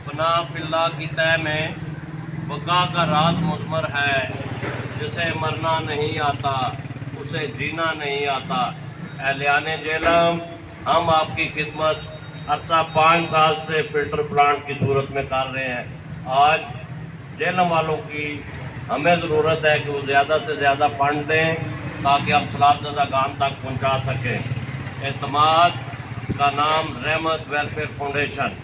फना फिल्लाह की तय में बका का राज मुज़मर है, जिसे मरना नहीं आता उसे जीना नहीं आता। एहलियाने जेलम, हम आपकी खिदमत अर्सा 5 साल से फ़िल्टर प्लांट की सूरत में कर रहे हैं। आज जेलम वालों की हमें ज़रूरत है कि वो ज़्यादा से ज़्यादा फंड दें ताकि हम सलामज़दा गांव तक पहुँचा सकें। एतमाद का नाम रहमत वेलफेयर फाउंडेशन।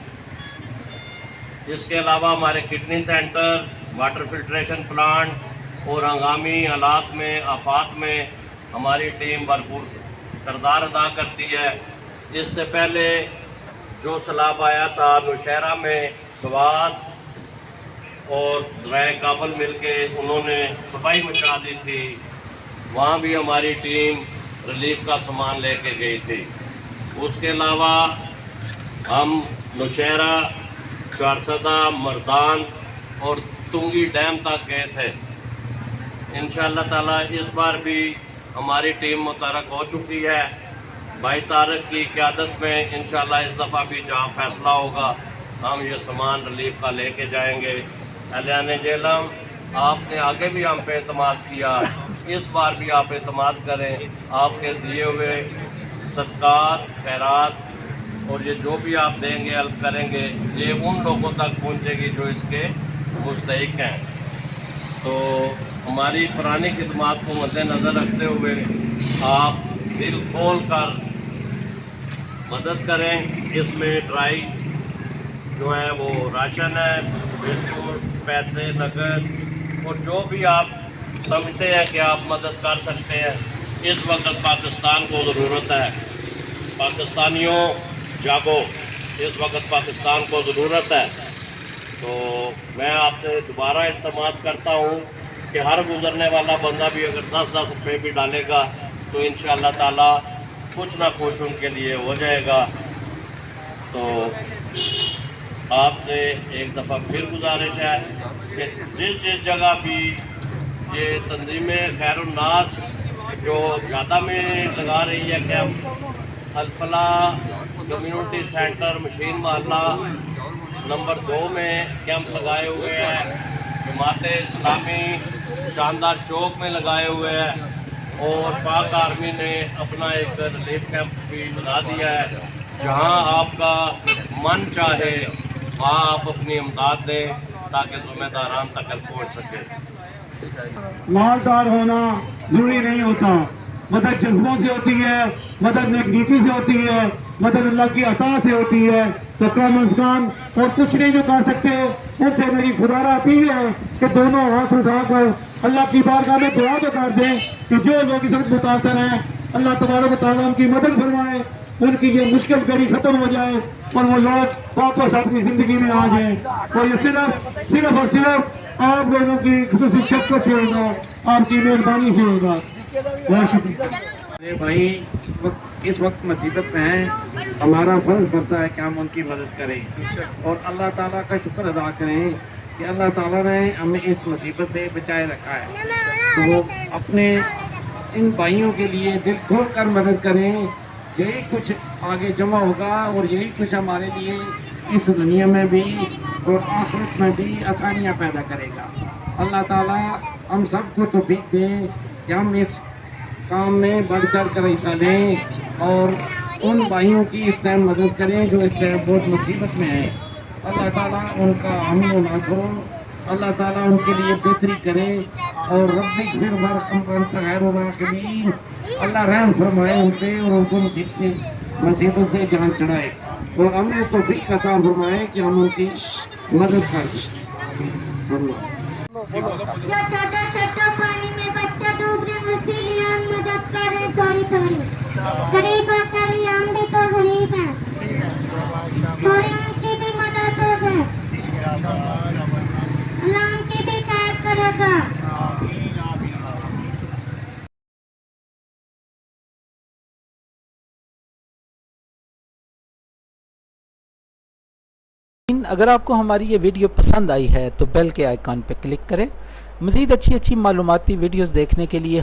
इसके अलावा हमारे kidney centre, water filtration plant और हंगामी हालात में, आफात में हमारी टीम भरपूर किरदार अदा करती है। इससे पहले जो सैलाब आया था नौशहरा में, स्वात और दरिया काबल मिलके उन्होंने तबाही मचा दी थी, वहाँ भी हमारी टीम रिलीफ का सामान लेके गई थी। उसके अलावा हम नौशहरा, कारसदा, मर्दान और तुंगी डैम तक गए थे। इंशाअल्लाह ताला इस बार भी हमारी टीम मुतहरक हो चुकी है। भाई तारक की क़यादत में इंशाअल्लाह इस दफ़ा भी जहाँ फैसला होगा हम ये सामान रिलीफ का लेके जाएंगे। एहलियाने जेलम, आपने आगे भी हम पे एतमाद किया, इस बार भी आप एतमाद करें। आपके दिए हुए सदक़ात, खैरात और ये जो भी आप देंगे, हेल्प करेंगे, ये उन लोगों तक पहुंचेगी जो इसके मुस्तहिक हैं। तो हमारी पुरानी खिदमात को मद्देनज़र रखते हुए आप दिल खोल कर मदद करें। इसमें ड्राई जो है वो राशन है, बिस्कुट, पैसे, नकद और जो भी आप समझते हैं कि आप मदद कर सकते हैं। इस वक्त पाकिस्तान को ज़रूरत है। पाकिस्तानियों जागो, इस वक्त पाकिस्तान को ज़रूरत है। तो मैं आपसे दोबारा इल्तमास करता हूँ कि हर गुज़रने वाला बंदा भी अगर 10-10 रुपये भी डालेगा तो इंशाअल्लाह ताला कुछ ना कुछ उनके लिए हो जाएगा। तो आपसे एक दफ़ा फिर गुजारिश है कि जिस जगह भी ये तंजीमें खैरुन्नास जो ज़्यादा में लगा रही है camp, Al Falah community centre machine मोहल्ला नंबर 2 में कैंप लगाए हुए हैं। जमात इस्लामी शानदार चौक में लगाए हुए हैं और पाक आर्मी ने अपना एक रिलीफ कैंप भी बना दिया है। जहां आपका मन चाहे वहां आप अपनी इमदाद दें ताकि ज़िम्मेदारान तक पहुंच सके। मालदार होना ज़रूरी नहीं होता, मदद जज्बों से होती है, मदद नेक नीति से होती है, मदद अल्लाह की अता से होती है। तो कम अज़ कम और कुछ नहीं जो कर सकते, उनसे मेरी खुदारा अपील है कि दोनों हाथ उठाकर अल्लाह की बारगाह में दुआ तो कर दें कि जो लोग इस वक्त मुतासर हैं, अल्लाह तबारक व तआला उनकी मदद फरमाए, उनकी ये मुश्किल घड़ी ख़त्म हो जाए और वो लोग वापस अपनी ज़िंदगी में आ जाएँ। तो ये सिर्फ और सिर्फ आप लोगों की खुसूसी शफ़क़त से होगा, आपकी मेहरबानी से होगा। बहुत शुक्रिया। अरे भाई इस वक्त मुसीबत में हैं, हमारा फ़र्ज़ बनता है कि हम उनकी मदद करें और अल्लाह ताला का शुक्र अदा करें कि अल्लाह ताला ने हमें इस मुसीबत से बचाए रखा है। तो अपने इन भाइयों के लिए दिल खोल कर मदद करें। यही कुछ आगे जमा होगा और यही कुछ हमारे लिए इस दुनिया में भी और आखिरत में भी आसानियाँ पैदा करेगा। अल्लाह ताला हम सबको तौफीक दें कि हम इस काम में बढ़ चढ़ कर हिस्सा लें और उन भाइयों की इस टाइम मदद करें जो इस टाइम बहुत मुसीबत में हैं। अल्लाह ताला उनका हामी व नासर, अल्लाह ताला उनके लिए बेहतरी करे और रब्बी फिर अल्लाह रहम फरमाए उन पे और उनको मुसीबत से जान चढ़ाए और हमें तौफीक अता फरमाए कि हम उनकी मदद कर सकें। जो छोटा छोटा पानी में बच्चा डूब रहे हैं, उसी लिए हम मदद करें। थोड़ी थोड़ी गरीबों के लिए हम भी तो गरीब हैं, थोड़ी उनकी भी मदद हो जाए, अल्लाह उनकी भी खैर करेगा। अगर आपको हमारी ये वीडियो पसंद आई है तो बेल के आइकॉन पर क्लिक करें। मज़ीद अच्छी मालूमाती वीडियोस देखने के लिए